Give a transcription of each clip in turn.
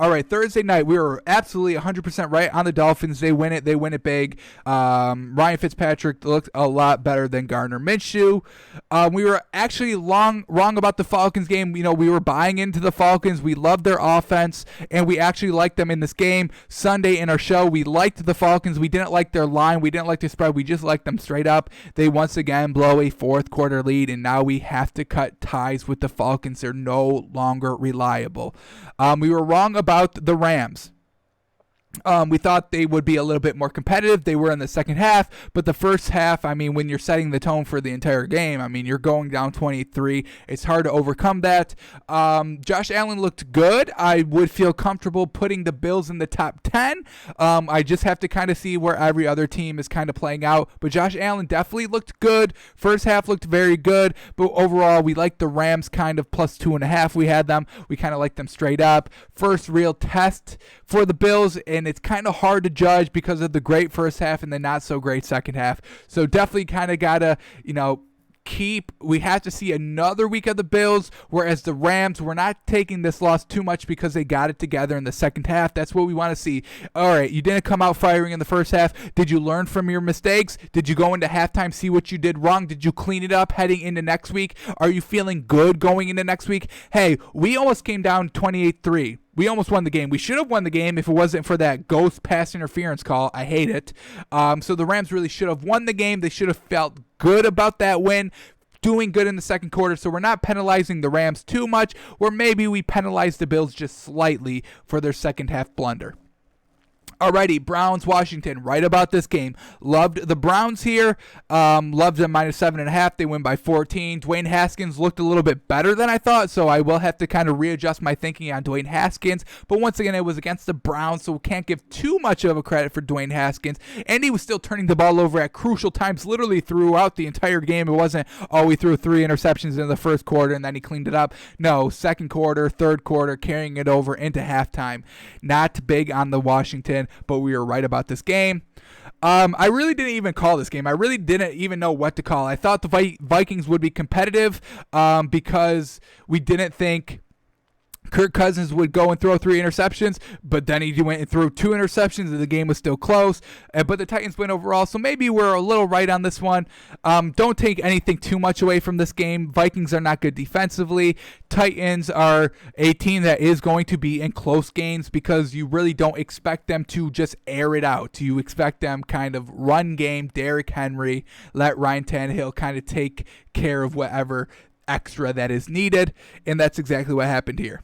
All right, Thursday night, we were absolutely 100% right on the Dolphins. They win it. They win it big. Ryan Fitzpatrick looked a lot better than Gardner Minshew. We were actually wrong about the Falcons game. You know, we were buying into the Falcons. We loved their offense, and we actually liked them in this game. Sunday in our show, we liked the Falcons. We didn't like their line. We didn't like their spread. We just liked them straight up. They once again blow a fourth quarter lead, and now we have to cut ties with the Falcons. They're no longer reliable. We were wrong about the Rams. We thought they would be a little bit more competitive. They were in the second half, but the first half, I mean, when you're setting the tone for the entire game, I mean, you're going down 23. It's hard to overcome that. Josh Allen looked good. I would feel comfortable putting the Bills in the top 10. I just have to kind of see where every other team is kind of playing out, but Josh Allen definitely looked good. First half looked very good, but overall, we liked the Rams kind of plus 2.5. We had them. We kind of liked them straight up. First real test for the Bills, and it's kind of hard to judge because of the great first half and the not so great second half. So definitely kind of gotta, we have to see another week of the Bills, whereas the Rams, we're not taking this loss too much because they got it together in the second half. That's what we want to see. All right, you didn't come out firing in the first half. Did you learn from your mistakes? Did you go into halftime, see what you did wrong? Did you clean it up heading into next week? Are you feeling good going into next week? Hey, we almost came down 28-3. We almost won the game. We should have won the game if it wasn't for that ghost pass interference call. I hate it. So the Rams really should have won the game. They should have felt good about that win, doing good in the second quarter. So we're not penalizing the Rams too much, or maybe we penalize the Bills just slightly for their second half blunder. Alrighty, Browns, Washington, right about this game. Loved the Browns here. Loved them minus 7.5. They win by 14. Dwayne Haskins looked a little bit better than I thought, so I will have to kind of readjust my thinking on Dwayne Haskins. But once again, it was against the Browns, so we can't give too much of a credit for Dwayne Haskins. And he was still turning the ball over at crucial times, literally throughout the entire game. It wasn't, we threw 3 interceptions in the first quarter and then he cleaned it up. No, second quarter, third quarter, carrying it over into halftime. Not big on the Washington, but we were right about this game. I really didn't even call this game. I really didn't even know what to call. I thought the Vikings would be competitive because we didn't think Kirk Cousins would go and throw 3 interceptions, but then he went and threw 2 interceptions, and the game was still close. But the Titans win overall, so maybe we're a little right on this one. Don't take anything too much away from this game. Vikings are not good defensively. Titans are a team that is going to be in close games because you really don't expect them to just air it out. You expect them kind of run game, Derrick Henry, let Ryan Tannehill kind of take care of whatever extra that is needed, and that's exactly what happened here.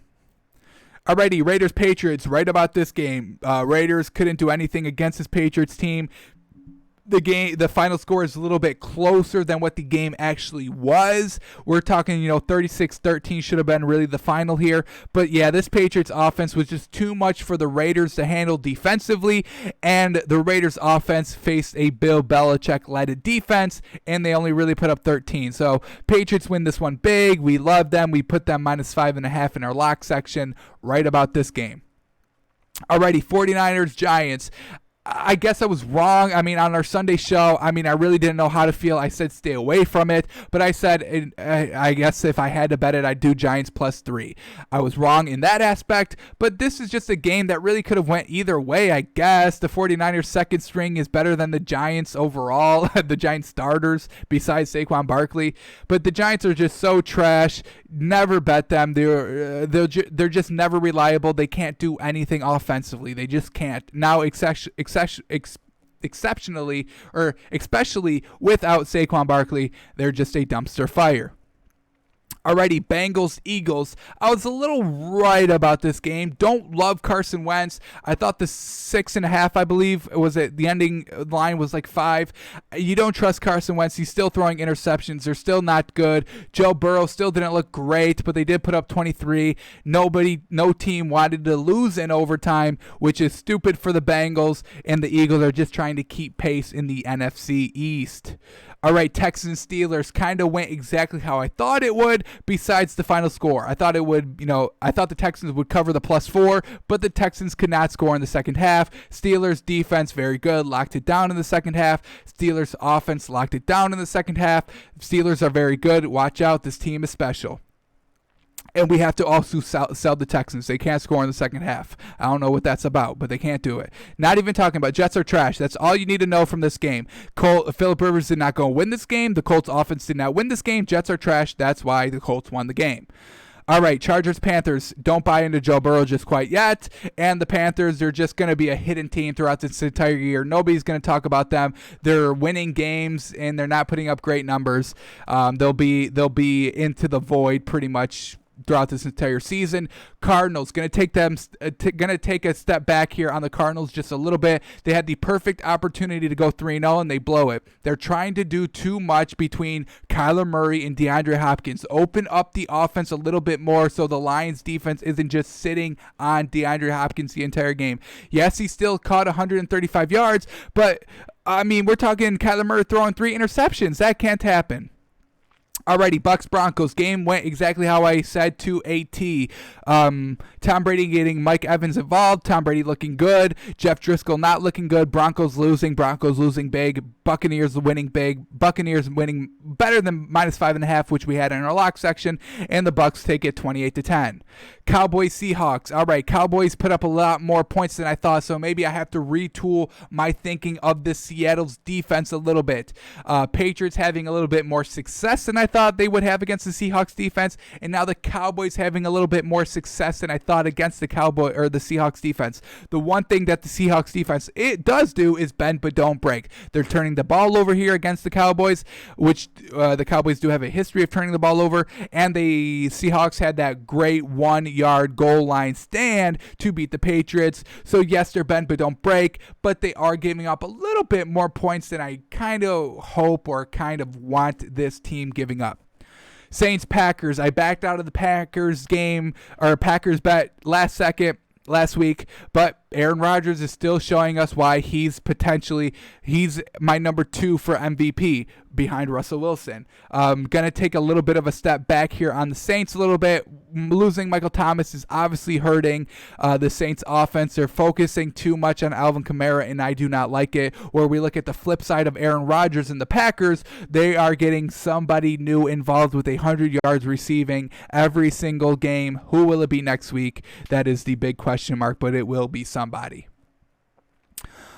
Alrighty, Raiders-Patriots, right about this game. Raiders couldn't do anything against this Patriots team. The final score is a little bit closer than what the game actually was. We're talking, 36-13 should have been really the final here. But yeah, this Patriots offense was just too much for the Raiders to handle defensively, and the Raiders offense faced a Bill Belichick-led defense, and they only really put up 13. So Patriots win this one big. We love them. We put them minus 5.5 in our lock section right about this game. Alrighty, 49ers, Giants. I guess I was wrong. I mean, on our Sunday show, I really didn't know how to feel. I said stay away from it, but I said, I guess if I had to bet it, I'd do Giants plus 3. I was wrong in that aspect, but this is just a game that really could have went either way, I guess. The 49ers second string is better than the Giants overall, the Giants starters, besides Saquon Barkley, but the Giants are just so trash. Never bet them. They're just never reliable. They can't do anything offensively. They just can't. Now, exceptionally, or especially without Saquon Barkley, they're just a dumpster fire. Alrighty, Bengals, Eagles. I was a little right about this game. Don't love Carson Wentz. I thought the 6.5, I believe, the ending line was like 5. You don't trust Carson Wentz. He's still throwing interceptions. They're still not good. Joe Burrow still didn't look great, but they did put up 23. No team wanted to lose in overtime, which is stupid for the Bengals, and the Eagles are just trying to keep pace in the NFC East. All right, Texans, Steelers kind of went exactly how I thought it would, besides the final score. I thought the Texans would cover the +4, but the Texans could not score in the second half. Steelers defense, very good, locked it down in the second half. Steelers offense locked it down in the second half. Steelers are very good. Watch out, this team is special. And we have to also sell the Texans. They can't score in the second half. I don't know what that's about, but they can't do it. Not even talking about Jets are trash. That's all you need to know from this game. Phillip Rivers did not go win this game. The Colts offense did not win this game. Jets are trash. That's why the Colts won the game. All right, Chargers-Panthers, don't buy into Joe Burrow just quite yet. And the Panthers, they're just going to be a hidden team throughout this entire year. Nobody's going to talk about them. They're winning games, and they're not putting up great numbers. They'll be into the void pretty much throughout this entire season. Cardinals going to take a step back here on the Cardinals just a little bit. They had the perfect opportunity to go 3-0 and they blow it. They're trying to do too much between Kyler Murray and DeAndre Hopkins. Open up the offense a little bit more so the Lions defense isn't just sitting on DeAndre Hopkins the entire game. Yes, he still caught 135 yards, but I mean, we're talking Kyler Murray throwing 3 interceptions. That can't happen. Alrighty, Bucks-Broncos. Game went exactly how I said to a T. Tom Brady getting Mike Evans involved. Tom Brady looking good. Jeff Driscoll not looking good. Broncos losing big. Buccaneers winning big. Buccaneers winning better than -5.5, which we had in our lock section. And the Bucks take it 28-10. Cowboys-Seahawks. Alright, Cowboys put up a lot more points than I thought, so maybe I have to retool my thinking of the Seattle's defense a little bit. Patriots having a little bit more success than I thought they would have against the Seahawks defense, and now the Cowboys having a little bit more success than I thought against the Seahawks defense. The one thing that the Seahawks defense it does do is bend but don't break. They're turning the ball over here against the Cowboys, which the Cowboys do have a history of turning the ball over, and the Seahawks had that great 1-yard goal line stand to beat the Patriots. So yes, they're bend but don't break, but they are giving up a little bit more points than I kind of hope or kind of want this team giving up. Saints-Packers. I backed out of the Packers game or Packers bet last week, but Aaron Rodgers is still showing us why he's my number 2 for MVP behind Russell Wilson. Gonna take a little bit of a step back here on the Saints a little bit. Losing Michael Thomas is obviously hurting the Saints offense. They're focusing too much on Alvin Kamara, and I do not like it. Where we look at the flip side of Aaron Rodgers and the Packers, they are getting somebody new involved with 100 yards receiving every single game. Who will it be next week? That is the big question mark, but it will be somebody.